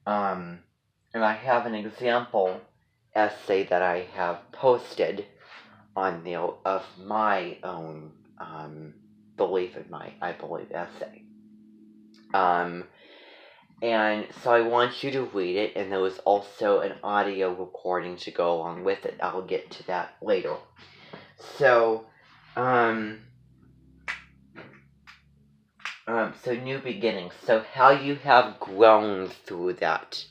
And I have an example essay that I have posted on of my own belief in I believe essay. And so I want you to read it, and there was also an audio recording to go along with it. I'll get to that later. So, so new beginnings. So how you have grown through that.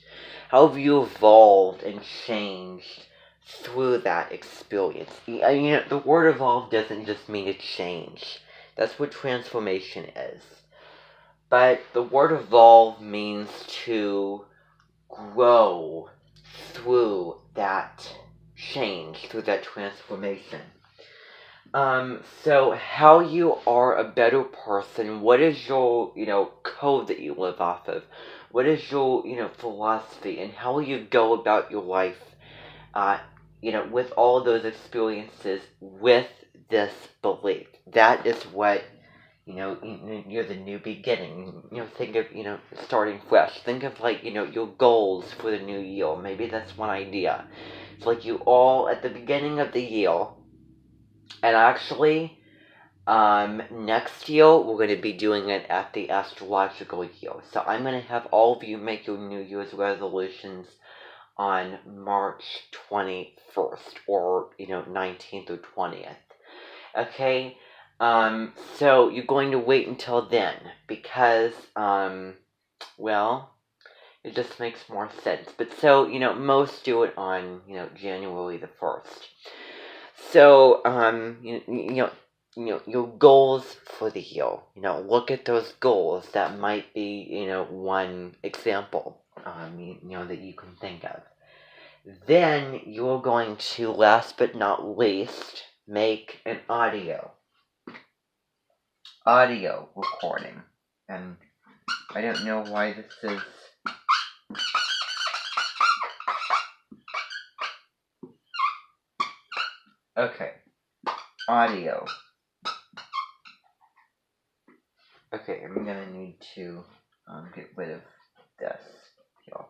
How have you evolved and changed through that experience? The word evolve doesn't just mean to change. That's what transformation is. But the word evolve means to grow through that change, through that transformation. So how you are a better person, what is your, code that you live off of? What is your, philosophy, and how will you go about your life, with all those experiences, with this belief? That is what, you're the new beginning. Think of, starting fresh. Think of, your goals for the new year. Maybe that's one idea. It's like you all, at the beginning of the year, and actually, next year, we're going to be doing it at the astrological year. So I'm going to have all of you make your New Year's resolutions on March 21st, or, 19th or 20th. Okay? So you're going to wait until then, because, it just makes more sense. But so, most do it on, January the 1st. So, your goals for the year. Look at those goals. That might be, one example, that you can think of. Then you're going to, last but not least, make an audio recording. And I don't know why this is. Okay, audio. Okay, I'm gonna need to get rid of this here.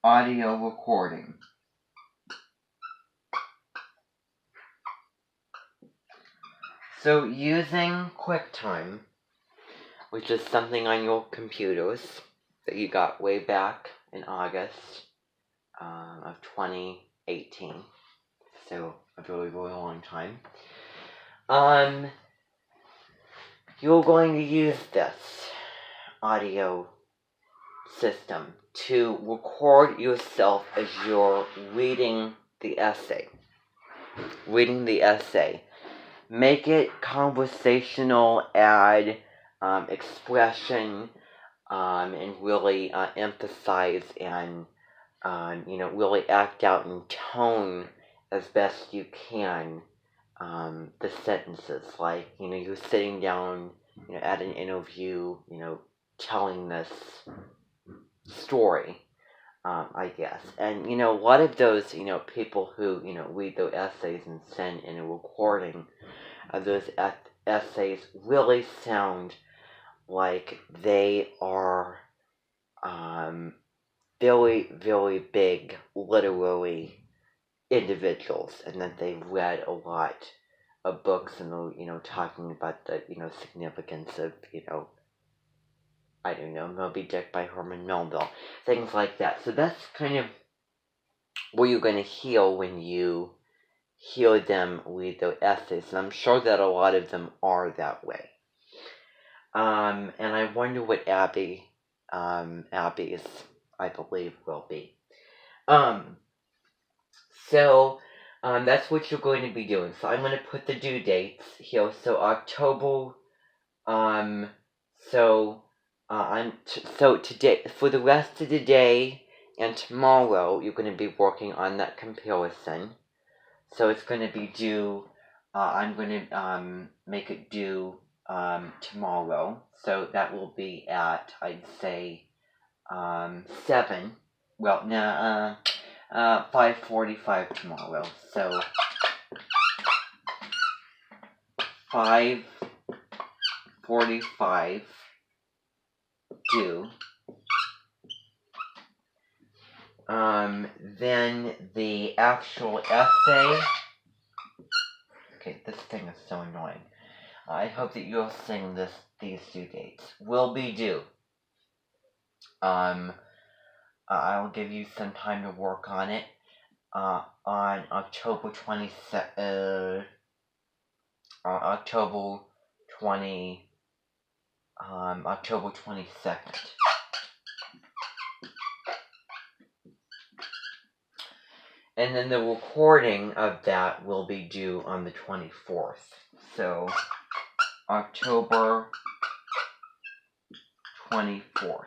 Audio recording. So using QuickTime, which is something on your computers that you got way back in August of 2018, so a really, really long time, you're going to use this audio system to record yourself as you're reading the essay. Make it conversational, add expression, and really emphasize and, really act out in tone as best you can the sentences. Like, you're sitting down, at an interview, telling this story, I guess. And, a lot of those, people who, read their essays and send in a recording of those essays really sound like they are very, very big literary individuals, and that they've read a lot of books, and they're, talking about the, significance of, I don't know, Moby Dick by Herman Melville, things like that. So that's kind of what you're going to hear when you hear them read their essays, and I'm sure that a lot of them are that way. And I wonder what Abby's, I believe, will be. So that's what you're going to be doing. So I'm going to put the due dates here. So October, so today, for the rest of the day and tomorrow, you're going to be working on that comparison. So it's going to be due, I'm going to make it due tomorrow. So that will be at, I'd say, 7. Well, no, 5:45 tomorrow. So 5:45 due. Then the actual essay. Okay, this thing is so annoying. I hope that you'll sing these due dates. Will be due. I'll give you some time to work on it. On October 22nd. October 22nd. And then the recording of that will be due on the 24th. So, October 24th.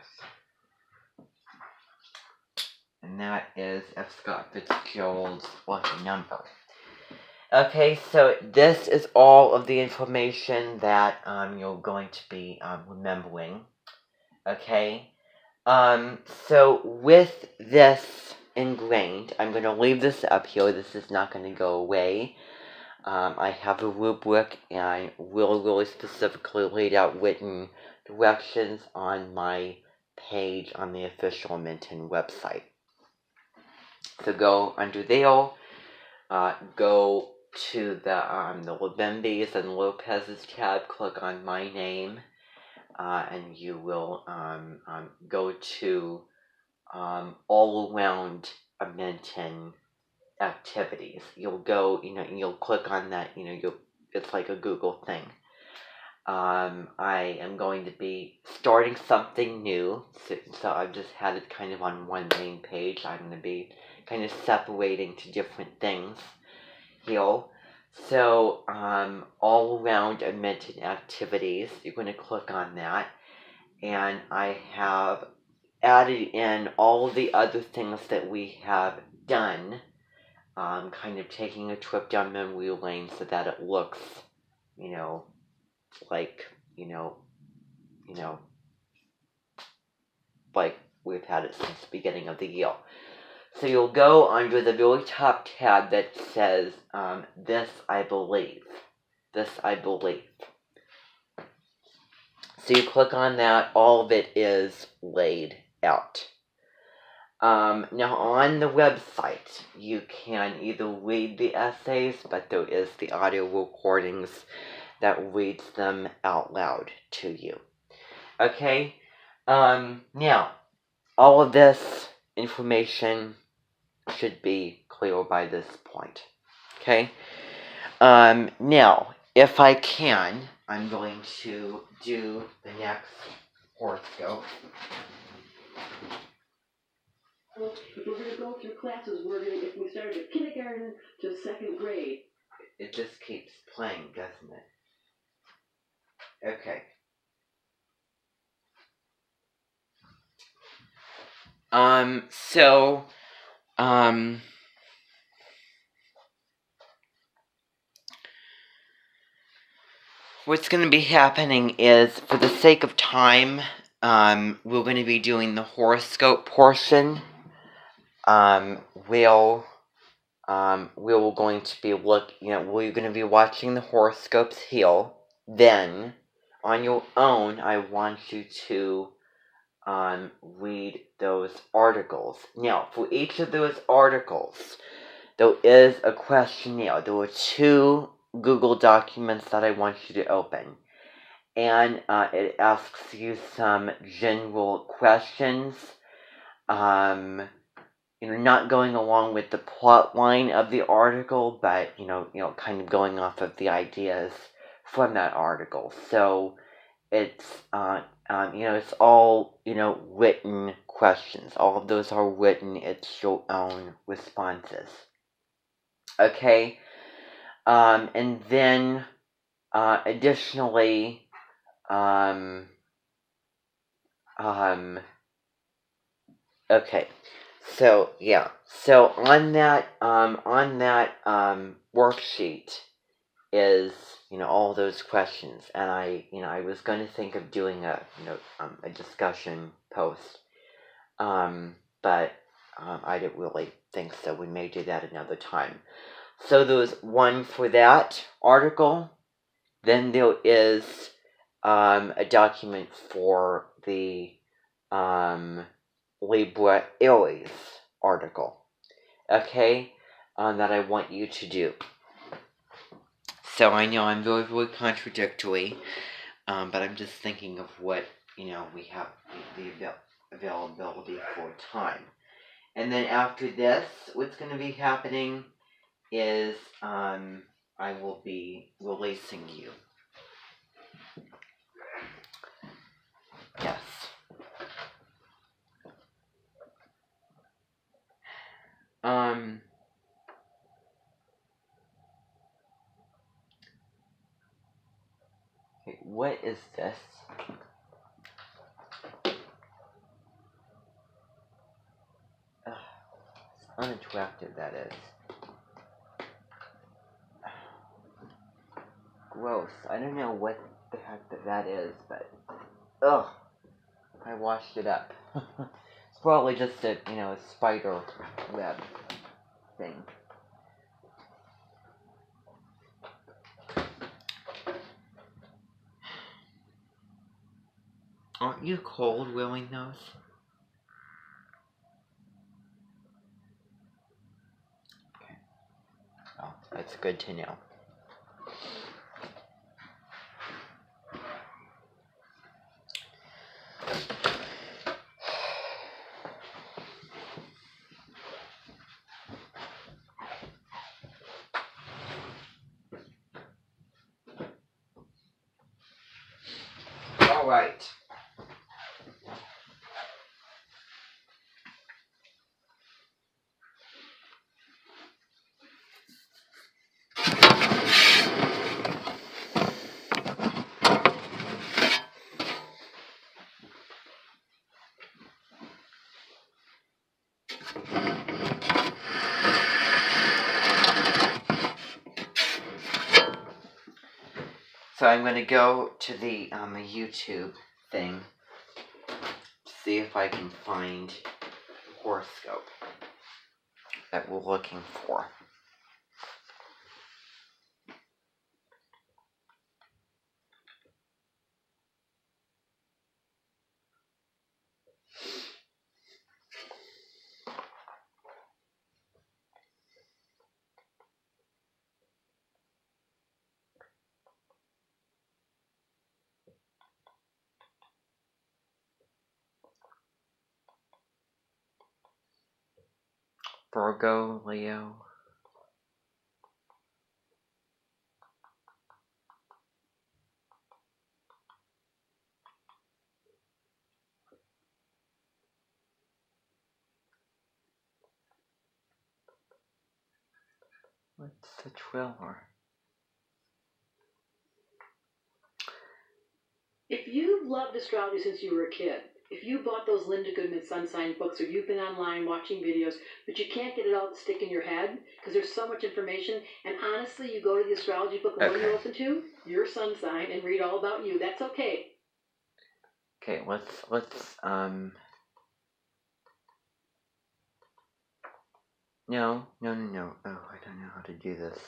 And that is F. Scott Fitzgerald's lucky number. Okay, so this is all of the information that you're going to be remembering. Okay? So with this ingrained, I'm going to leave this up here. This is not going to go away. I have a rubric, and I really specifically laid out written directions on my page on the official Minton website. So go under there, go to the Lebembes and Lopez's tab, click on my name, and you will go to all around Minton activities. You'll go, you'll click on that, it's like a Google thing. I am going to be starting something new, so I've just had it kind of on one main page. I'm going to be kind of separating to different things here. So, all around Minton activities, you're going to click on that, and I have added in all of the other things that we have done, kind of taking a trip down memory lane so that it looks, like, like we've had it since the beginning of the year. So you'll go under the very top tab that says, This I Believe. This I Believe. So you click on that, all of it is laid out. Now on the website, you can either read the essays, but there is the audio recordings that reads them out loud to you. Okay? Now, all of this information should be clear by this point. Okay? Now, if I can, I'm going to do the next horoscope. Well, if we're going to go through classes, if we started at kindergarten to second grade. It just keeps playing, doesn't it? Okay. What's going to be happening is, for the sake of time, we're going to be doing the horoscope portion. We're going to be we're going to be watching the horoscopes here. Then, on your own, I want you to read those articles. Now, for each of those articles, there is a questionnaire. There are 2 Google documents that I want you to open. And it asks you some general questions. Not going along with the plot line of the article, but, kind of going off of the ideas from that article. So, it's, it's all, written questions. All of those are written. It's your own responses. Okay? And then, additionally, okay. So, yeah. So, on that worksheet is, all those questions. And I was going to think of doing a discussion post. But, I didn't really think so. We may do that another time. So, there was one for that article. Then there is a document for the Libra Aries article, okay, that I want you to do. So I know I'm very, very contradictory, but I'm just thinking of what, we have the availability for time. And then after this, what's going to be happening is I will be releasing you. Yes. Okay, what is this? Ugh, it's unattractive, that is. Gross. I don't know what the heck that is, but ugh, I washed it up. It's probably just a, a spider web thing. Aren't you cold wearing those? Okay. Oh, that's good to know. All right. So I'm going to go to the YouTube thing to see if I can find the horoscope that we're looking for. Virgo, Leo. What's the trailer? If you've loved astrology since you were a kid, if you bought those Linda Goodman sun sign books, or you've been online watching videos, but you can't get it all to stick in your head because there's so much information, and honestly, you go to the astrology book and what are you open to? Your sun sign, and read all about you. That's okay. Okay, let's No. Oh, I don't know how to do this.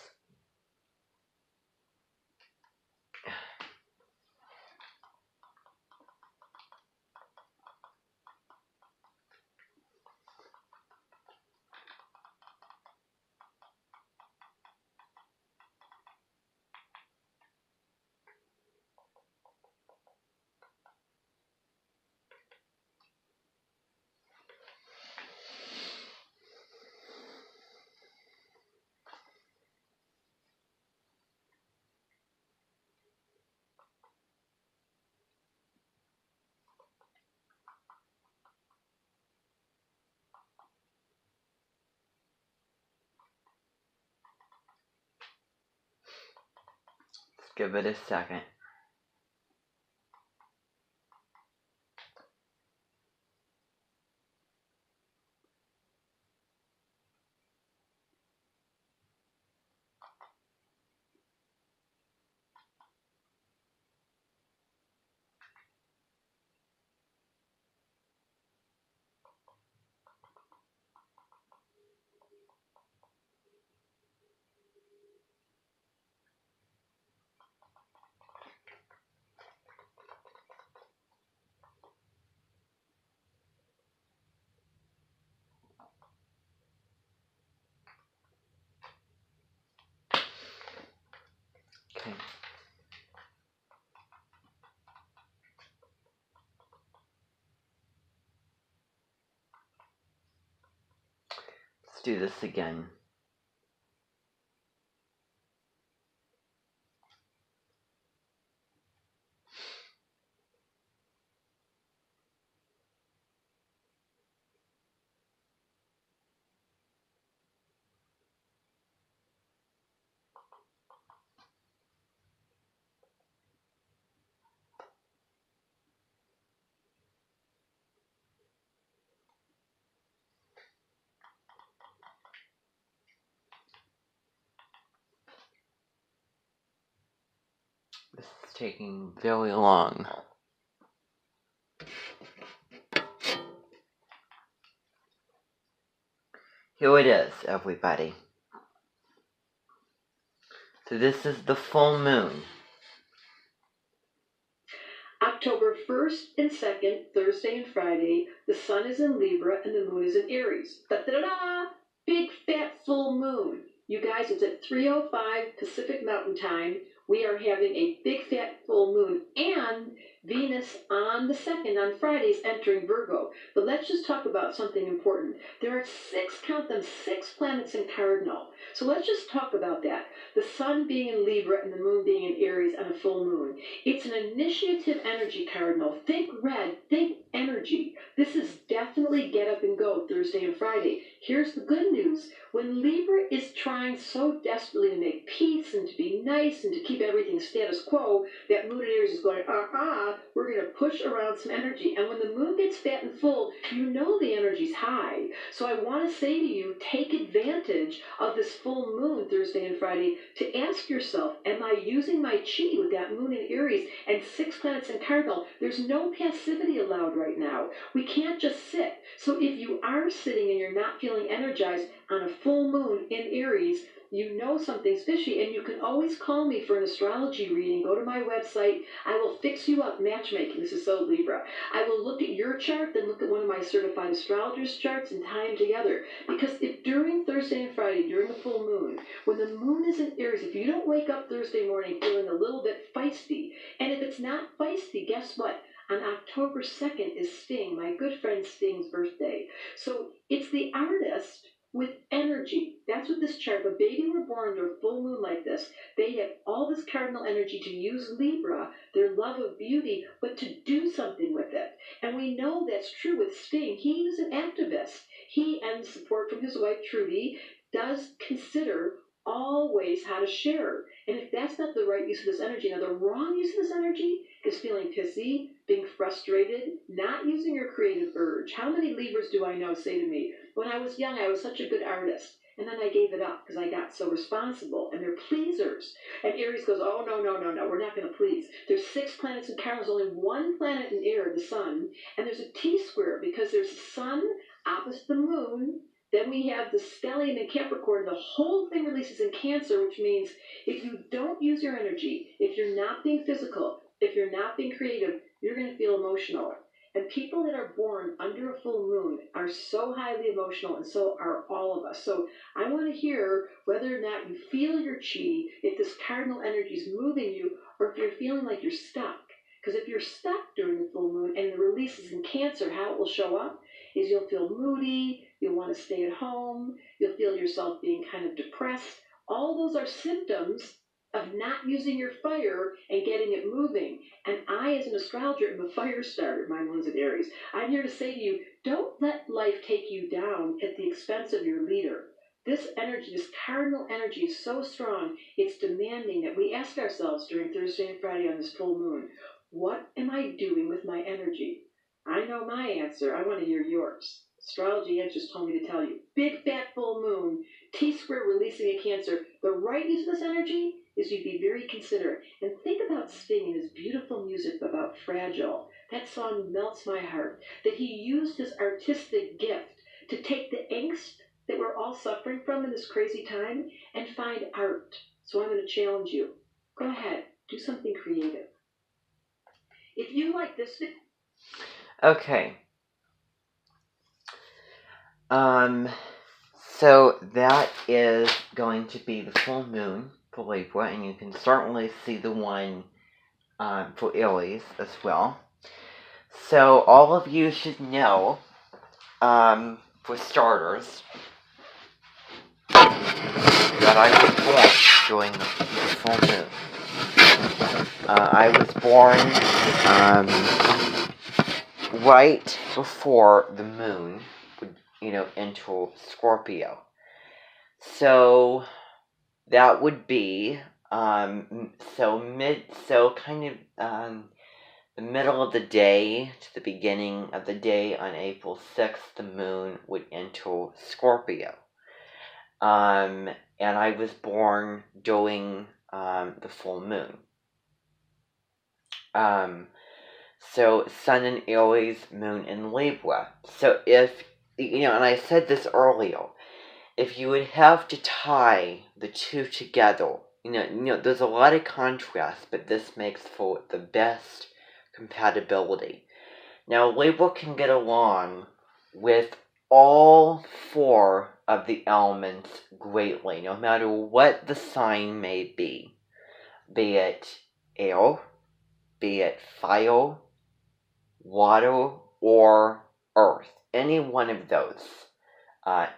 Let's give it a second. Okay. Let's do this again. This is taking very long. Here it is, everybody. So this is the full moon. October 1st and 2nd, Thursday and Friday, the sun is in Libra and the moon is in Aries. Da-da-da-da! Big fat full moon. You guys, it's at 3:05 Pacific Mountain Time. We are having a big fat full moon, and Venus on the 2nd, on Friday, is entering Virgo. But let's just talk about something important. There are count them, 6 planets in Cardinal. So let's just talk about that. The sun being in Libra and the moon being in Aries on a full moon. It's an initiative energy, Cardinal. Think red, think energy. This is definitely get up and go Thursday and Friday. Here's the good news. When Libra is trying so desperately to make peace and to be nice and to keep everything status quo, that moon in Aries is going, we're going to push around some energy. And when the moon gets fat and full, you know the energy's high. So I want to say to you, take advantage of this full moon Thursday and Friday to ask yourself, am I using my chi with that moon in Aries and 6 planets in Cardinal? There's no passivity allowed right now. We can't just sit. So if you are sitting and you're not feeling energized on a full moon in Aries, you know something's fishy, and you can always call me for an astrology reading. Go to my website. I will fix you up. Matchmaking. This is so Libra. I will look at your chart, then look at one of my certified astrologers' charts and tie them together. Because if during Thursday and Friday, during the full moon, when the moon is in Aries, if you don't wake up Thursday morning feeling a little bit feisty, and if it's not feisty, guess what? On October 2nd is Sting, my good friend Sting's birthday. So it's the artist with energy. That's what this chart, a baby were born under a full moon like this. They have all this cardinal energy to use Libra, their love of beauty, but to do something with it. And we know that's true with Sting. He is an activist. He, and support from his wife Trudy, does consider always how to share. And if that's not the right use of this energy, now the wrong use of this energy is feeling pissy, being frustrated, not using your creative urge. How many Libras do I know say to me, when I was young, I was such a good artist, and then I gave it up because I got so responsible, and they're pleasers. And Aries goes, oh, no, we're not going to please. There's 6 planets in Cardinal, there's only 1 planet in air, the sun, and there's a T-square because there's the sun opposite the moon. Then we have the stellium in Capricorn. The whole thing releases in Cancer, which means if you don't use your energy, if you're not being physical, if you're not being creative, you're going to feel emotional. And people that are born under a full moon are so highly emotional, and so are all of us. So I want to hear whether or not you feel your chi, if this cardinal energy is moving you, or if you're feeling like you're stuck. Because if you're stuck during the full moon and the release is in Cancer, how it will show up is you'll feel moody, you'll want to stay at home, you'll feel yourself being kind of depressed. All those are symptoms of not using your fire and getting it moving. And I, as an astrologer, am a fire starter. My moon's in Aries. I'm here to say to you, don't let life take you down at the expense of your leader. This energy, this cardinal energy is so strong, it's demanding that we ask ourselves during Thursday and Friday on this full moon, what am I doing with my energy? I know my answer. I want to hear yours. Astrology Answers told me to tell you. Big fat full moon, T-square releasing a Cancer. The right use of this energy is you'd be very considerate. And think about Sting and his beautiful music about Fragile. That song melts my heart. That he used his artistic gift to take the angst that we're all suffering from in this crazy time and find art. So I'm going to challenge you. Go ahead. Do something creative. If you like this... Okay. So that is going to be the full moon for Libra, and you can certainly see the one for Aries as well. So all of you should know, for starters, that I was born during the full moon. I was born right before the moon would, enter Scorpio. So that would be the middle of the day to the beginning of the day on April 6th, the moon would enter Scorpio. And I was born during the full moon. So Sun in Aries, Moon in Libra. So if, and I said this earlier, if you would have to tie the two together, there's a lot of contrast, but this makes for the best compatibility. Now, Libra can get along with all four of the elements greatly, no matter what the sign may be it air, be it fire, water, or earth. Any one of those.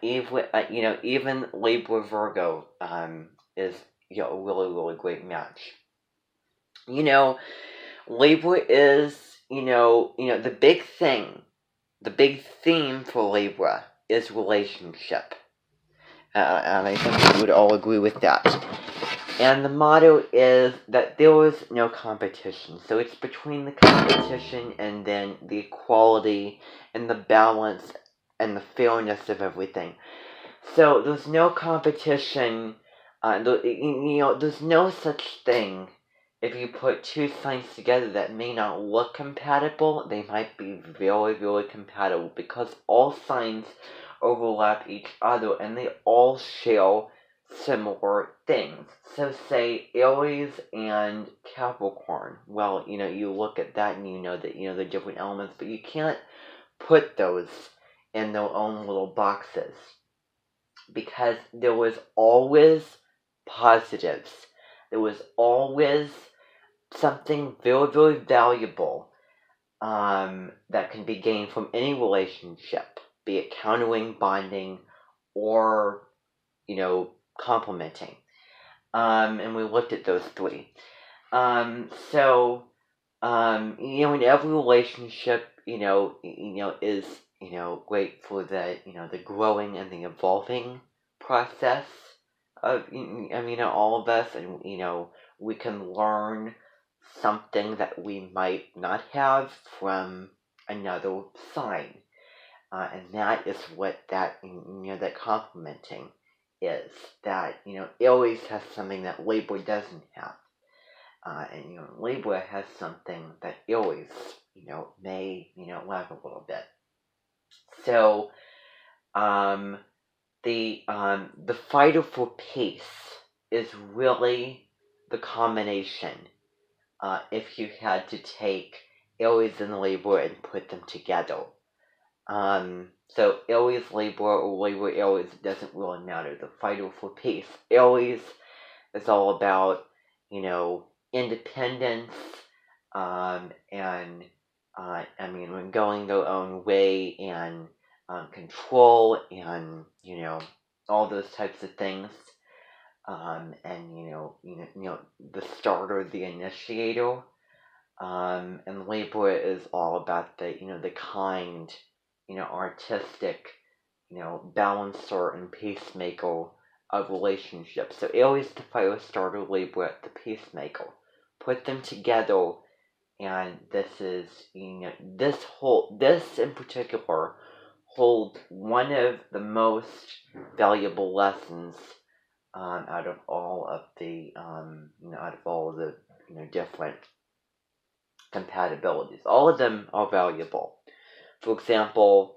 Even Libra Virgo is a really, really great match. Libra is, the big thing, the big theme for Libra is relationship. And I think we would all agree with that. And the motto is that there is no competition. So it's between the competition and then the equality and the balance and the fairness of everything. So there's no competition. There's no such thing. If you put two signs together that may not look compatible, they might be very, very compatible because all signs overlap each other and they all share similar things. So say Aries and Capricorn. Well, you look at that and you know that, they're different elements, but you can't put those in their own little boxes because there was always positives. There was always something very, very valuable that can be gained from any relationship, be it countering, bonding, or, complementing. And we looked at those three. In every relationship, is, great for the, the growing and the evolving process of, all of us, and, we can learn something that we might not have from another sign. And that is what that, that complementing is. That, Aries has something that Libra doesn't have. And, Libra has something that Aries, may, lack a little bit. So, the fighter for peace is really the combination. If you had to take Aries and Libra and put them together. So Aries, Libra, or Libra, Aries, doesn't really matter. The fighter for peace. Aries is all about, independence, and, when going their own way, and control, and, all those types of things. And, the starter, the initiator. And Libra is all about the, the kind, artistic, balancer and peacemaker of relationships. So Aries, the fire starter, Libra, the peacemaker. Put them together, and this is, this in particular holds one of the most valuable lessons out of all of the, different compatibilities. All of them are valuable. For example,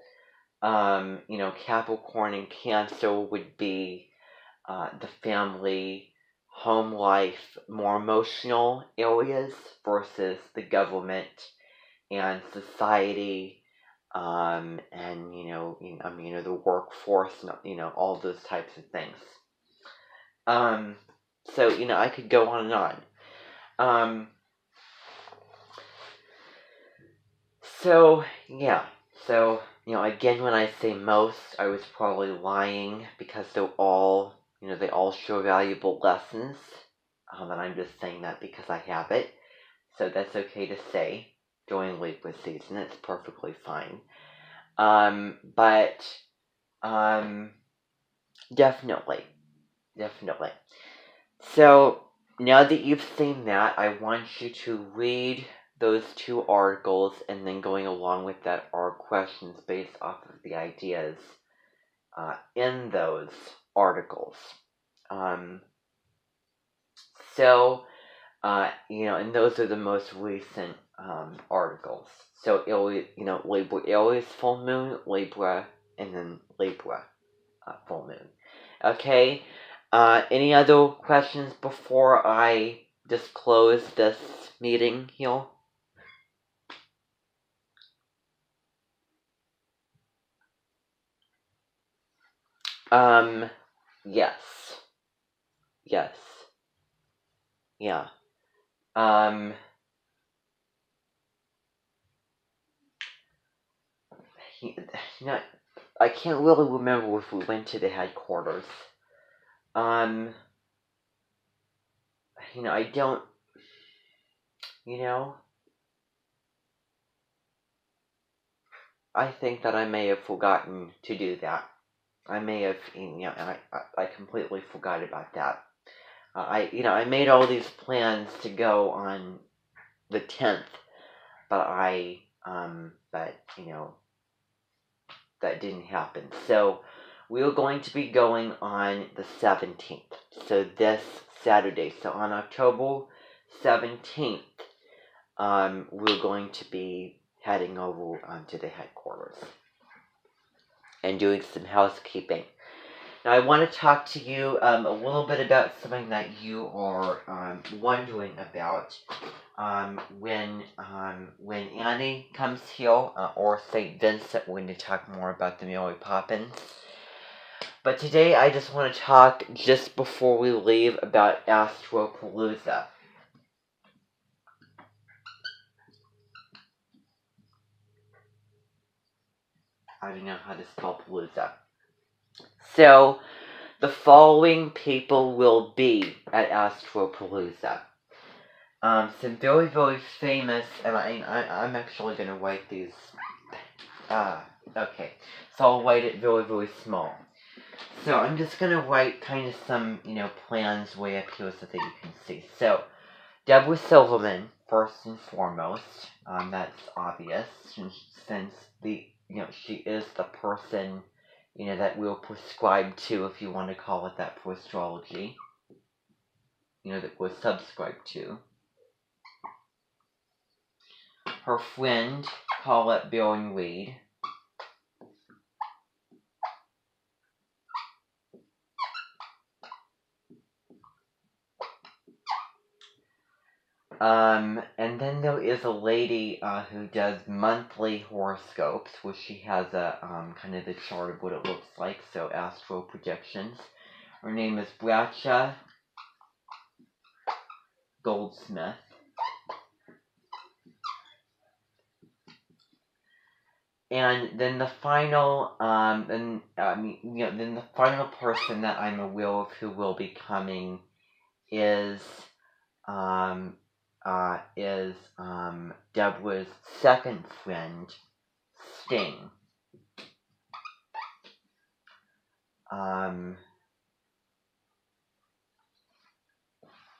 Capricorn and Cancer would be the family, home life, more emotional areas versus the government and society, and the workforce, all those types of things. So, I could go on and on. Yeah. So, again, when I say most, I was probably lying because they all show valuable lessons. And I'm just saying that because I have it. So that's okay to say during Libra season. It's perfectly fine. But definitely. So now that you've seen that, I want you to read those 2 articles and then going along with that are questions based off of the ideas in those articles. And those are the most recent articles. So Libra Aries full moon, Libra, and then Libra full moon. Okay. Any other questions before I just close this meeting here? Yes. Yeah. I can't really remember if we went to the headquarters. I don't, I think that I may have forgotten to do that. I may have, I completely forgot about that. I made all these plans to go on the 10th, but that didn't happen. So we are going to be going on the 17th. So this Saturday. So on October 17th, we're going to be heading over to the headquarters and doing some housekeeping. Now, I want to talk to you a little bit about something that you are wondering about when Annie comes here, or St. Vincent, we're going to talk more about the Mary Poppins. But today, I just want to talk just before we leave about Astropalooza. I don't know how to spell Palooza. So, the following people will be at Astropalooza. Some very, very famous, and I'm actually going to write these. Okay. So I'll write it very, very small. So I'm just going to write kind of some, plans way up here so that you can see. So, Deborah Silverman, first and foremost. That's obvious, since she is the person, that we'll prescribe to, if you want to call it that, for astrology. That we're subscribed to. Her friend, Paulette Baron Reed. And then there is a lady who does monthly horoscopes, where she has a kind of the chart of what it looks like, so astro projections. Her name is Bracha Goldsmith. And then the final, then the final person that I'm aware of who will be coming is Deborah's second friend, Sting.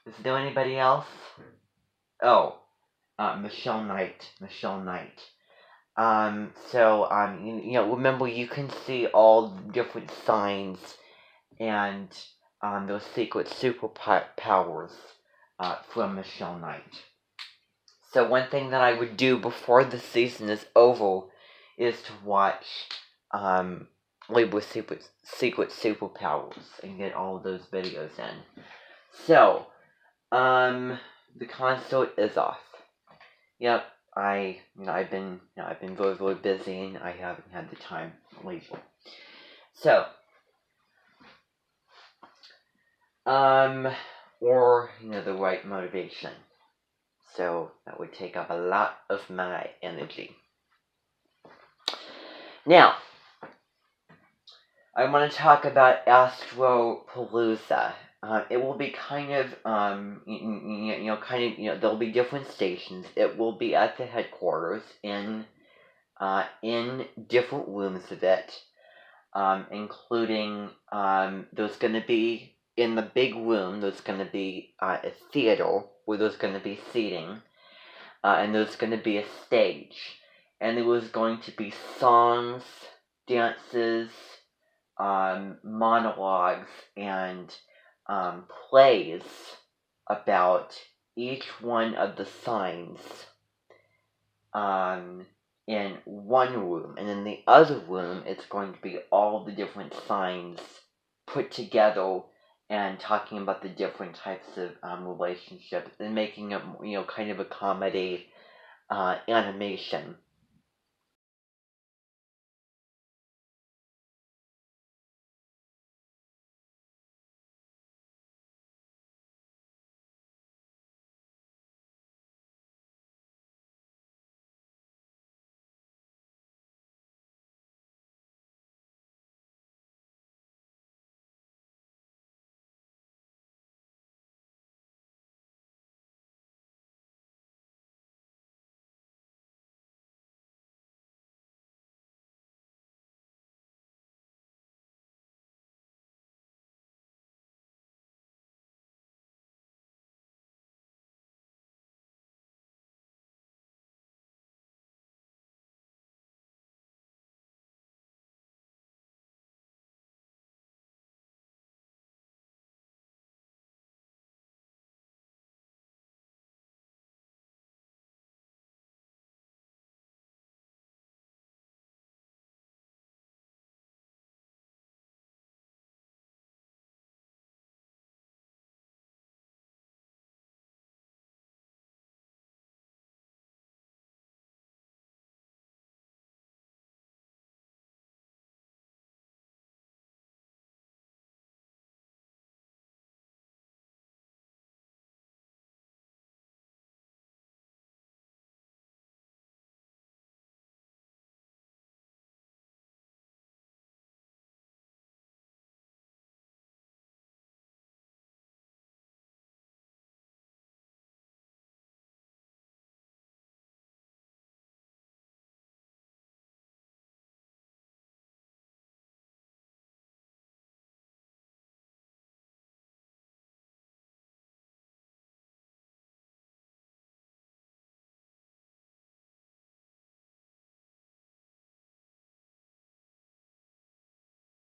Is there anybody else? Oh, Michelle Knight. Remember, you can see all the different signs and those secret superpowers from Michelle Knight. So one thing that I would do before the season is over is to watch Libra Secret Superpowers and get all of those videos in. So, the concert is off. Yep, I've been very, very busy and I haven't had the time lately. So, or the right motivation. So that would take up a lot of my energy. Now, I want to talk about Astropalooza. It will be kind of, there'll be different stations. It will be at the headquarters in different rooms of it, including, there's going to be, in the big room, there's going to be a theater where there's going to be seating, and there's going to be a stage. And there was going to be songs, dances, monologues, and plays about each one of the signs in one room. And in the other room, it's going to be all the different signs put together and talking about the different types of relationships and making it, kind of a comedy animation.